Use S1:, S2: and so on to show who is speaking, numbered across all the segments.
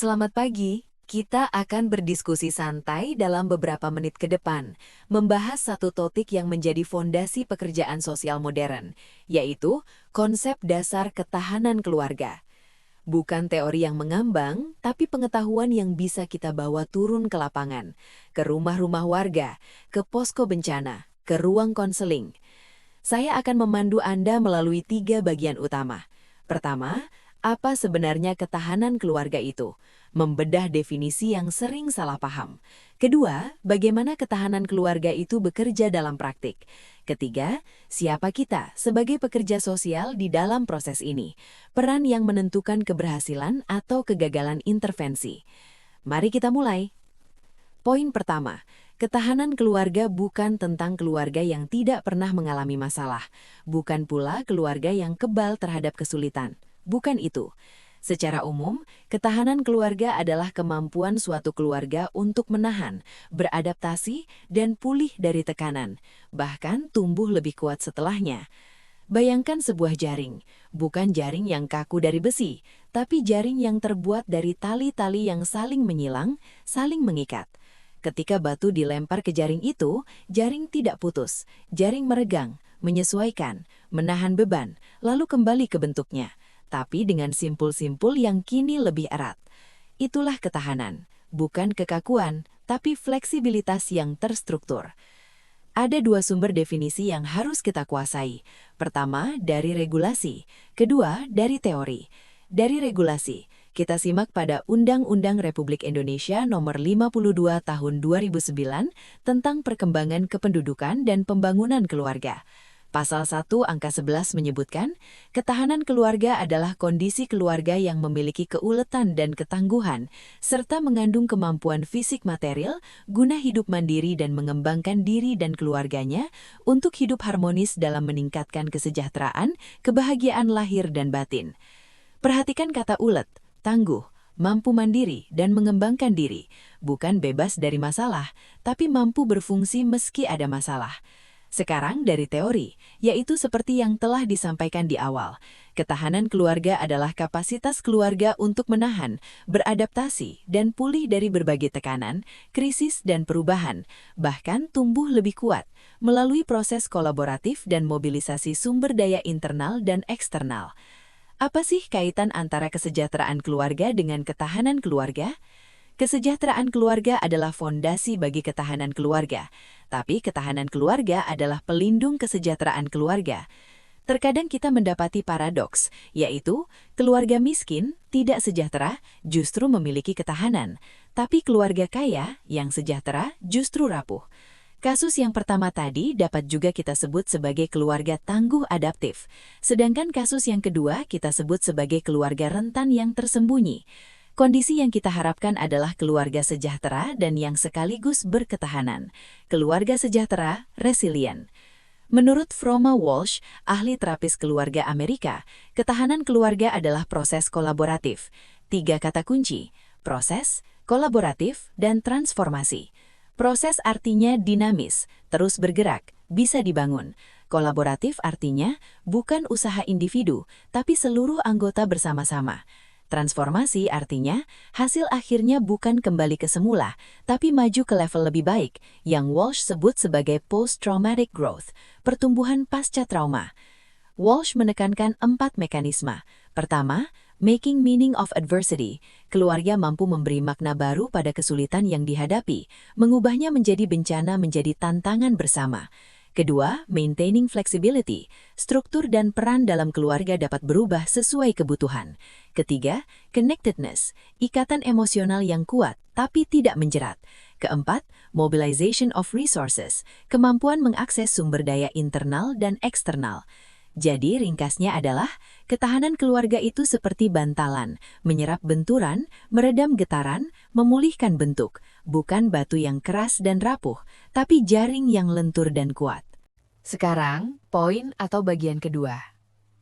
S1: Selamat pagi. Kita akan berdiskusi santai dalam beberapa menit ke depan, membahas satu topik yang menjadi fondasi pekerjaan sosial modern, yaitu konsep dasar ketahanan keluarga. Bukan teori yang mengambang, tapi pengetahuan yang bisa kita bawa turun ke lapangan, ke rumah-rumah warga, ke posko bencana, ke ruang konseling. Saya akan memandu Anda melalui 3 bagian utama. Pertama, apa sebenarnya ketahanan keluarga itu? Membedah definisi yang sering salah paham. Kedua, bagaimana ketahanan keluarga itu bekerja dalam praktik. Ketiga, siapa kita sebagai pekerja sosial di dalam proses ini? Peran yang menentukan keberhasilan atau kegagalan intervensi. Mari kita mulai. Poin pertama, ketahanan keluarga bukan tentang keluarga yang tidak pernah mengalami masalah, bukan pula keluarga yang kebal terhadap kesulitan. Bukan itu. Secara umum, ketahanan keluarga adalah kemampuan suatu keluarga untuk menahan, beradaptasi, dan pulih dari tekanan, bahkan tumbuh lebih kuat setelahnya. Bayangkan sebuah jaring, bukan jaring yang kaku dari besi, tapi jaring yang terbuat dari tali-tali yang saling menyilang, saling mengikat. Ketika batu dilempar ke jaring itu, jaring tidak putus, jaring meregang, menyesuaikan, menahan beban, lalu kembali ke bentuknya, tapi dengan simpul-simpul yang kini lebih erat. Itulah ketahanan, bukan kekakuan, tapi fleksibilitas yang terstruktur. Ada 2 sumber definisi yang harus kita kuasai. Pertama, dari regulasi. Kedua, dari teori. Dari regulasi, kita simak pada Undang-Undang Republik Indonesia Nomor 52 Tahun 2009 tentang Perkembangan Kependudukan dan Pembangunan Keluarga. Pasal 1 angka 11 menyebutkan, ketahanan keluarga adalah kondisi keluarga yang memiliki keuletan dan ketangguhan, serta mengandung kemampuan fisik material guna hidup mandiri dan mengembangkan diri dan keluarganya untuk hidup harmonis dalam meningkatkan kesejahteraan, kebahagiaan lahir dan batin. Perhatikan kata ulet, tangguh, mampu mandiri dan mengembangkan diri, bukan bebas dari masalah, tapi mampu berfungsi meski ada masalah. Sekarang dari teori, yaitu seperti yang telah disampaikan di awal, ketahanan keluarga adalah kapasitas keluarga untuk menahan, beradaptasi, dan pulih dari berbagai tekanan, krisis, dan perubahan, bahkan tumbuh lebih kuat, melalui proses kolaboratif dan mobilisasi sumber daya internal dan eksternal. Apa sih kaitan antara kesejahteraan keluarga dengan ketahanan keluarga? Kesejahteraan keluarga adalah fondasi bagi ketahanan keluarga, tapi ketahanan keluarga adalah pelindung kesejahteraan keluarga. Terkadang kita mendapati paradoks, yaitu keluarga miskin, tidak sejahtera, justru memiliki ketahanan, tapi keluarga kaya yang sejahtera justru rapuh. Kasus yang pertama tadi dapat juga kita sebut sebagai keluarga tangguh adaptif, sedangkan kasus yang kedua kita sebut sebagai keluarga rentan yang tersembunyi. Kondisi yang kita harapkan adalah keluarga sejahtera dan yang sekaligus berketahanan. Keluarga sejahtera, resilient. Menurut Froma Walsh, ahli terapis keluarga Amerika, ketahanan keluarga adalah proses kolaboratif. 3 kata kunci, proses, kolaboratif, dan transformasi. Proses artinya dinamis, terus bergerak, bisa dibangun. Kolaboratif artinya bukan usaha individu, tapi seluruh anggota bersama-sama. Transformasi artinya hasil akhirnya bukan kembali ke semula, tapi maju ke level lebih baik, yang Walsh sebut sebagai post-traumatic growth, pertumbuhan pasca trauma. Walsh menekankan 4 mekanisme. Pertama, making meaning of adversity. Keluarga mampu memberi makna baru pada kesulitan yang dihadapi, mengubahnya menjadi bencana menjadi tantangan bersama. Kedua, maintaining flexibility. Struktur dan peran dalam keluarga dapat berubah sesuai kebutuhan. Ketiga, connectedness. Ikatan emosional yang kuat, tapi tidak menjerat. Keempat, mobilization of resources. Kemampuan mengakses sumber daya internal dan eksternal. Jadi ringkasnya adalah, ketahanan keluarga itu seperti bantalan, menyerap benturan, meredam getaran, memulihkan bentuk, bukan batu yang keras dan rapuh, tapi jaring yang lentur dan kuat. Sekarang, poin atau bagian kedua.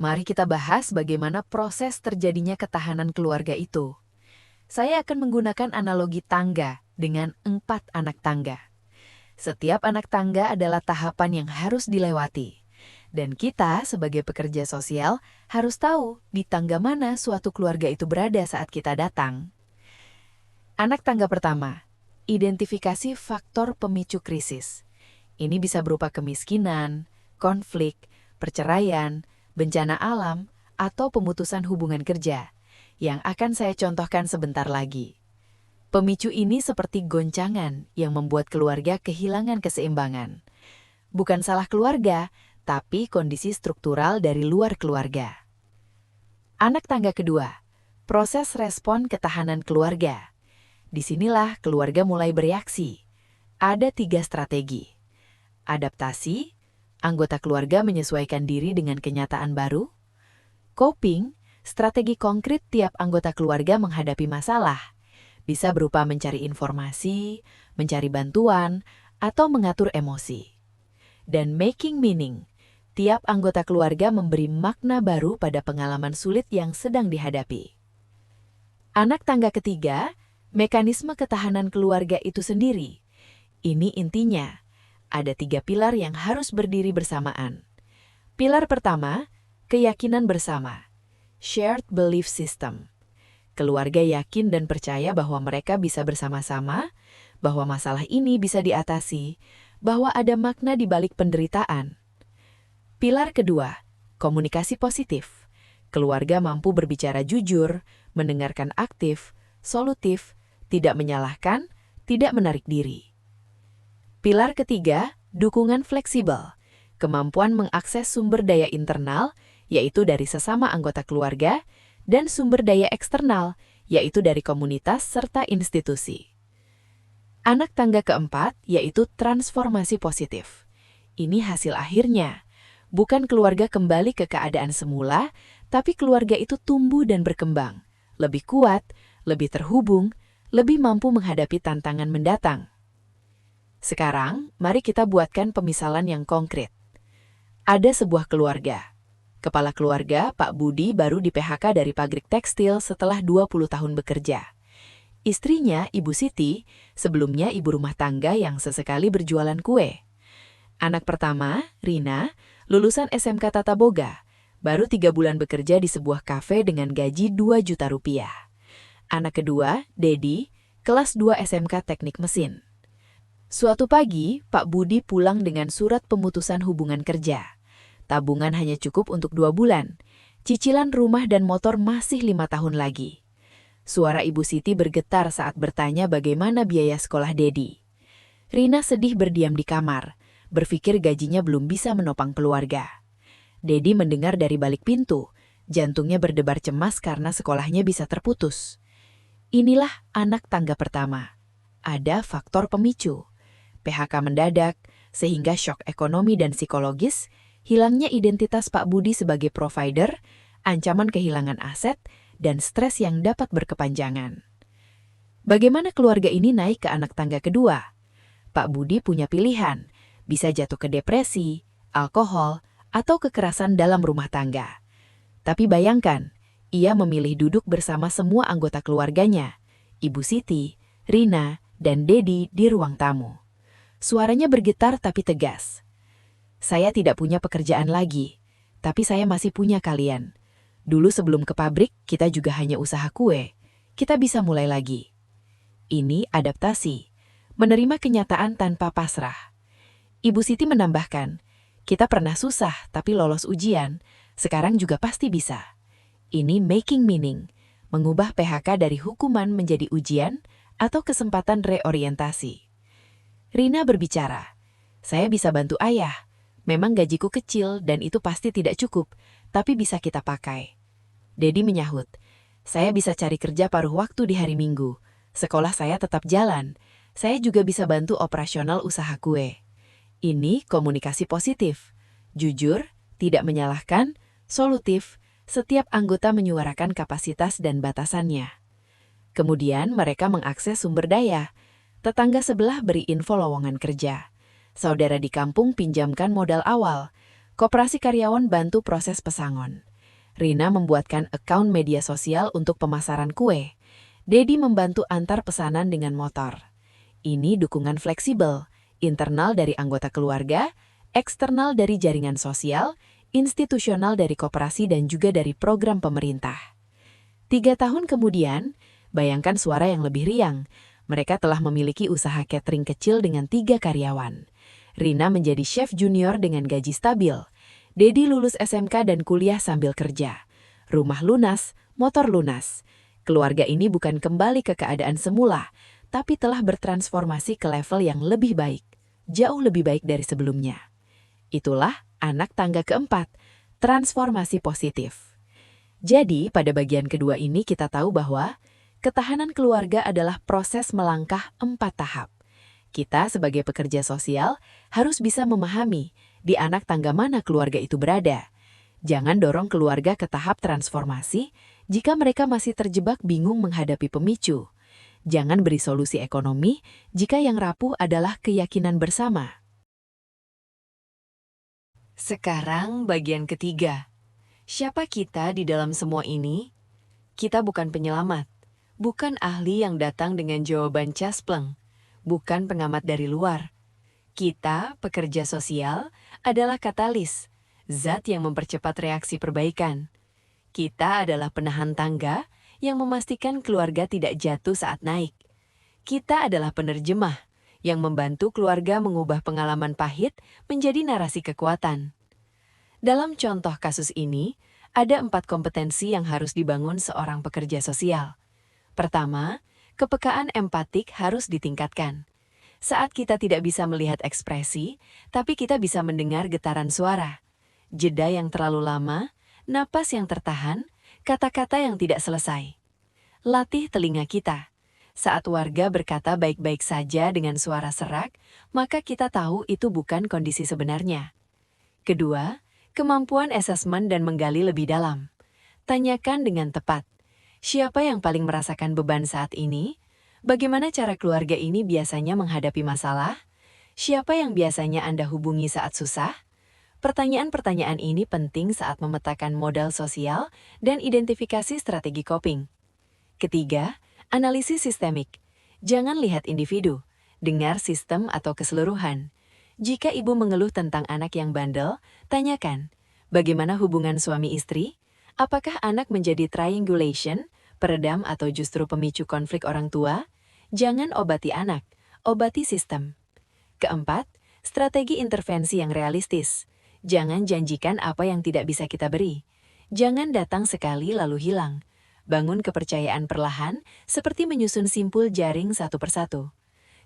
S1: Mari kita bahas bagaimana proses terjadinya ketahanan keluarga itu. Saya akan menggunakan analogi tangga dengan 4 anak tangga. Setiap anak tangga adalah tahapan yang harus dilewati. Dan kita sebagai pekerja sosial harus tahu di tangga mana suatu keluarga itu berada saat kita datang. Anak tangga pertama, identifikasi faktor pemicu krisis. Ini bisa berupa kemiskinan, konflik, perceraian, bencana alam, atau pemutusan hubungan kerja, yang akan saya contohkan sebentar lagi. Pemicu ini seperti goncangan yang membuat keluarga kehilangan keseimbangan. Bukan salah keluarga, tapi kondisi struktural dari luar keluarga. Anak tangga kedua, proses respon ketahanan keluarga. Disinilah keluarga mulai bereaksi. Ada 3 strategi. Adaptasi, anggota keluarga menyesuaikan diri dengan kenyataan baru. Coping, strategi konkret tiap anggota keluarga menghadapi masalah. Bisa berupa mencari informasi, mencari bantuan, atau mengatur emosi. Dan making meaning, tiap anggota keluarga memberi makna baru pada pengalaman sulit yang sedang dihadapi. Anak tangga ketiga, mekanisme ketahanan keluarga itu sendiri. Ini intinya, ada 3 pilar yang harus berdiri bersamaan. Pilar pertama, keyakinan bersama. Shared belief system. Keluarga yakin dan percaya bahwa mereka bisa bersama-sama, bahwa masalah ini bisa diatasi, bahwa ada makna di balik penderitaan. Pilar kedua, komunikasi positif. Keluarga mampu berbicara jujur, mendengarkan aktif, solutif, tidak menyalahkan, tidak menarik diri. Pilar ketiga, dukungan fleksibel. Kemampuan mengakses sumber daya internal, yaitu dari sesama anggota keluarga, dan sumber daya eksternal, yaitu dari komunitas serta institusi. Anak tangga keempat, yaitu transformasi positif. Ini hasil akhirnya. Bukan keluarga kembali ke keadaan semula, tapi keluarga itu tumbuh dan berkembang. Lebih kuat, lebih terhubung, lebih mampu menghadapi tantangan mendatang. Sekarang, mari kita buatkan pemisalan yang konkret. Ada sebuah keluarga. Kepala keluarga, Pak Budi, baru di-PHK dari pabrik tekstil setelah 20 tahun bekerja. Istrinya, Ibu Siti, sebelumnya ibu rumah tangga yang sesekali berjualan kue. Anak pertama, Rina, lulusan SMK Tata Boga, baru 3 bulan bekerja di sebuah kafe dengan gaji 2 juta rupiah. Anak kedua, Dedi, kelas 2 SMK Teknik Mesin. Suatu pagi, Pak Budi pulang dengan surat pemutusan hubungan kerja. Tabungan hanya cukup untuk 2 bulan. Cicilan rumah dan motor masih 5 tahun lagi. Suara Ibu Siti bergetar saat bertanya bagaimana biaya sekolah Dedi. Rina sedih berdiam di kamar, berpikir gajinya belum bisa menopang keluarga. Dedi mendengar dari balik pintu, jantungnya berdebar cemas karena sekolahnya bisa terputus. Inilah anak tangga pertama. Ada faktor pemicu. PHK mendadak, sehingga syok ekonomi dan psikologis, hilangnya identitas Pak Budi sebagai provider, ancaman kehilangan aset, dan stres yang dapat berkepanjangan. Bagaimana keluarga ini naik ke anak tangga kedua? Pak Budi punya pilihan, bisa jatuh ke depresi, alkohol, atau kekerasan dalam rumah tangga. Tapi bayangkan, ia memilih duduk bersama semua anggota keluarganya, Ibu Siti, Rina, dan Dedi di ruang tamu. Suaranya bergetar tapi tegas. Saya tidak punya pekerjaan lagi, tapi saya masih punya kalian. Dulu sebelum ke pabrik, kita juga hanya usaha kue. Kita bisa mulai lagi. Ini adaptasi, menerima kenyataan tanpa pasrah. Ibu Siti menambahkan, kita pernah susah tapi lolos ujian, sekarang juga pasti bisa. Ini making meaning, mengubah PHK dari hukuman menjadi ujian atau kesempatan reorientasi. Rina berbicara, saya bisa bantu ayah. Memang gajiku kecil dan itu pasti tidak cukup, tapi bisa kita pakai. Dedi menyahut, saya bisa cari kerja paruh waktu di hari Minggu. Sekolah saya tetap jalan. Saya juga bisa bantu operasional usaha kue. Ini komunikasi positif. Jujur, tidak menyalahkan, solutif, setiap anggota menyuarakan kapasitas dan batasannya. Kemudian mereka mengakses sumber daya. Tetangga sebelah beri info lowongan kerja. Saudara di kampung pinjamkan modal awal. Koperasi karyawan bantu proses pesangon. Rina membuatkan akun media sosial untuk pemasaran kue. Dedi membantu antar pesanan dengan motor. Ini dukungan fleksibel, internal dari anggota keluarga, eksternal dari jaringan sosial, institusional dari koperasi dan juga dari program pemerintah. 3 tahun kemudian, Bayangkan suara yang lebih riang. Mereka telah memiliki usaha catering kecil dengan 3 karyawan. Rina menjadi chef junior dengan gaji stabil. Dedi lulus SMK dan kuliah sambil kerja. Rumah lunas, motor lunas. Keluarga ini bukan kembali ke keadaan semula, tapi telah bertransformasi ke level yang lebih baik. Jauh lebih baik dari sebelumnya. Itulah anak tangga keempat, transformasi positif. Jadi, pada bagian kedua ini kita tahu bahwa ketahanan keluarga adalah proses melangkah 4 tahap. Kita sebagai pekerja sosial harus bisa memahami di anak tangga mana keluarga itu berada. Jangan dorong keluarga ke tahap transformasi jika mereka masih terjebak bingung menghadapi pemicu. Jangan beri solusi ekonomi jika yang rapuh adalah keyakinan bersama. Sekarang bagian ketiga. Siapa kita di dalam semua ini? Kita bukan penyelamat, bukan ahli yang datang dengan jawaban caspleng, bukan pengamat dari luar. Kita, pekerja sosial, adalah katalis, zat yang mempercepat reaksi perbaikan. Kita adalah penahan tangga yang memastikan keluarga tidak jatuh saat naik. Kita adalah penerjemah yang membantu keluarga mengubah pengalaman pahit menjadi narasi kekuatan. Dalam contoh kasus ini, ada 4 kompetensi yang harus dibangun seorang pekerja sosial. Pertama, kepekaan empatik harus ditingkatkan. Saat kita tidak bisa melihat ekspresi, tapi kita bisa mendengar getaran suara. Jeda yang terlalu lama, napas yang tertahan, kata-kata yang tidak selesai. Latih telinga kita. Saat warga berkata baik-baik saja dengan suara serak, maka kita tahu itu bukan kondisi sebenarnya. Kedua, kemampuan asesmen dan menggali lebih dalam. Tanyakan dengan tepat, siapa yang paling merasakan beban saat ini? Bagaimana cara keluarga ini biasanya menghadapi masalah? Siapa yang biasanya Anda hubungi saat susah? Pertanyaan-pertanyaan ini penting saat memetakan modal sosial dan identifikasi strategi coping. Ketiga, analisis sistemik. Jangan lihat individu, dengar sistem atau keseluruhan. Jika ibu mengeluh tentang anak yang bandel, tanyakan, bagaimana hubungan suami istri? Apakah anak menjadi triangulation, peredam atau justru pemicu konflik orang tua? Jangan obati anak, obati sistem. Keempat, strategi intervensi yang realistis. Jangan janjikan apa yang tidak bisa kita beri. Jangan datang sekali lalu hilang. Bangun kepercayaan perlahan, seperti menyusun simpul jaring satu persatu.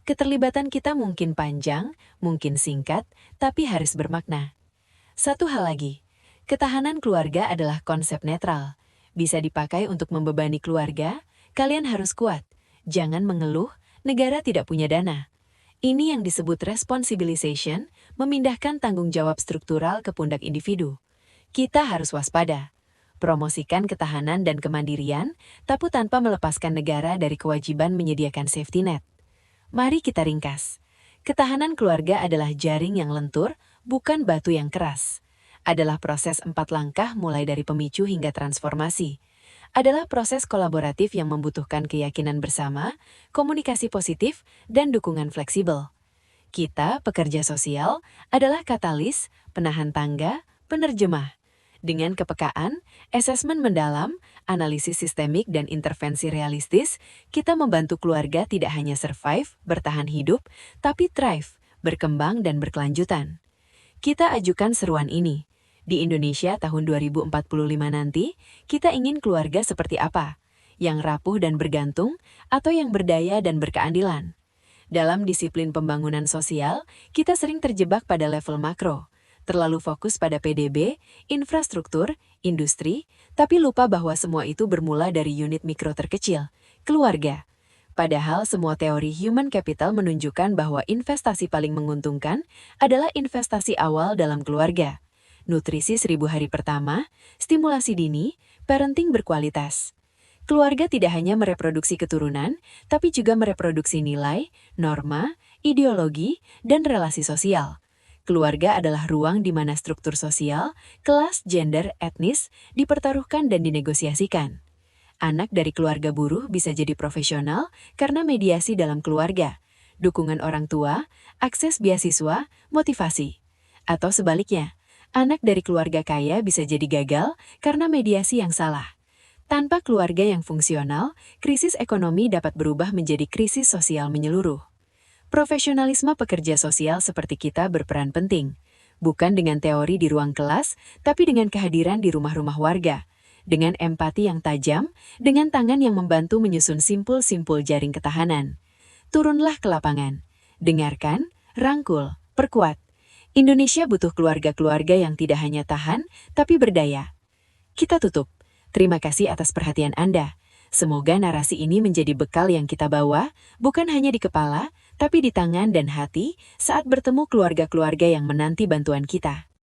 S1: Keterlibatan kita mungkin panjang, mungkin singkat, tapi harus bermakna. Satu hal lagi, ketahanan keluarga adalah konsep netral. Bisa dipakai untuk membebani keluarga, kalian harus kuat. Jangan mengeluh, negara tidak punya dana. Ini yang disebut responsibilization, memindahkan tanggung jawab struktural ke pundak individu. Kita harus waspada. Promosikan ketahanan dan kemandirian, tapi tanpa melepaskan negara dari kewajiban menyediakan safety net. Mari kita ringkas. Ketahanan keluarga adalah jaring yang lentur, bukan batu yang keras. Adalah proses 4 langkah mulai dari pemicu hingga transformasi. Adalah proses kolaboratif yang membutuhkan keyakinan bersama, komunikasi positif, dan dukungan fleksibel. Kita, pekerja sosial, adalah katalis, penahan tangga, penerjemah. Dengan kepekaan, asesmen mendalam, analisis sistemik dan intervensi realistis, kita membantu keluarga tidak hanya survive, bertahan hidup, tapi thrive, berkembang dan berkelanjutan. Kita ajukan seruan ini. Di Indonesia tahun 2045 nanti, kita ingin keluarga seperti apa? Yang rapuh dan bergantung, atau yang berdaya dan berkeadilan? Dalam disiplin pembangunan sosial, kita sering terjebak pada level makro. Terlalu fokus pada PDB, infrastruktur, industri, tapi lupa bahwa semua itu bermula dari unit mikro terkecil, keluarga. Padahal semua teori human capital menunjukkan bahwa investasi paling menguntungkan adalah investasi awal dalam keluarga. Nutrisi 1000 hari pertama, stimulasi dini, parenting berkualitas. Keluarga tidak hanya mereproduksi keturunan, tapi juga mereproduksi nilai, norma, ideologi, dan relasi sosial. Keluarga adalah ruang di mana struktur sosial, kelas, gender, etnis dipertaruhkan dan dinegosiasikan. Anak dari keluarga buruh bisa jadi profesional karena mediasi dalam keluarga, dukungan orang tua, akses beasiswa, motivasi. Atau sebaliknya, anak dari keluarga kaya bisa jadi gagal karena mediasi yang salah. Tanpa keluarga yang fungsional, krisis ekonomi dapat berubah menjadi krisis sosial menyeluruh. Profesionalisme pekerja sosial seperti kita berperan penting, bukan dengan teori di ruang kelas, tapi dengan kehadiran di rumah-rumah warga, dengan empati yang tajam, dengan tangan yang membantu menyusun simpul-simpul jaring ketahanan. Turunlah ke lapangan, dengarkan, rangkul, perkuat. Indonesia butuh keluarga-keluarga yang tidak hanya tahan, tapi berdaya. Kita tutup. Terima kasih atas perhatian Anda. Semoga narasi ini menjadi bekal yang kita bawa, bukan hanya di kepala, tapi di tangan dan hati saat bertemu keluarga-keluarga yang menanti bantuan kita.